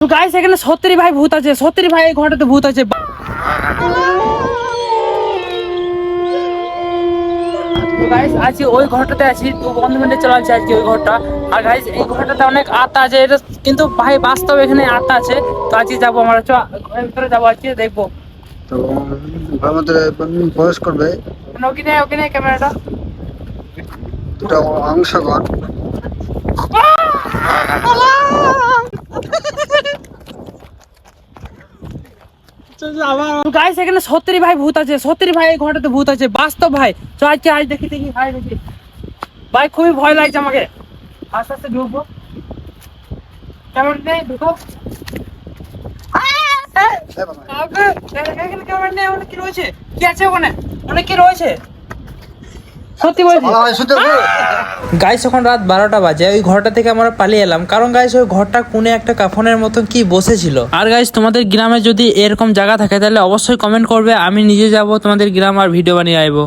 তো গাইস এখানে সত্যি ভাই ভূত আছে, সত্যি ভাই এই ঘরটাতে ভূত আছে। তো গাইস আজকে ওই ঘরটাতে আছি, তো বন্ধু মিলে চালাচ্ছি আজকে ওই ঘরটা। আর গাইস এই ঘরটাতে অনেক আত্মা আছে, এটা কিন্তু ভাই বাস্তব এখানে আত্মা আছে। তো আজকে যাবো আমরা, ঘরের ভিতরে যাবো আজকে, দেখবো। তো ঘরের মধ্যে প্রবেশ করবে ওখানে ওখানে ক্যামেরাটা দুটো অংশগণ। গাইস এখানে সত্যি ভাই ভূত আছে, সত্যি ভাই এই ঘরটাতে ভূত আছে বাস্তব ভাই। তো আজকে আজ দেখি দেখি ভাই দেখি ভাই, খুবই ভয় লাগছে আমাকে। আস্তে আস্তে ঢুকবো, ক্যামেরা নেই, ঢুকো। এখানে ক্যামেরা নেই, ওখানে কি রয়েছে? কি আছে ওখানে? অনেক কি রয়েছে সত্যি বলছি। গাইস এখন রাত 12টা বাজে, ওই ঘরটা থেকে আমরা পালিয়ে এলাম, কারণ গাইস ওই ঘরটা কোণে একটা কাফনের মতন কি বসেছিল। আর গাইস তোমাদের গ্রামে যদি এরকম জায়গা থাকে তাহলে অবশ্যই কমেন্ট করবে, আমি নিজে যাব তোমাদের গ্রাম আর ভিডিও বানিয়ে আইবো।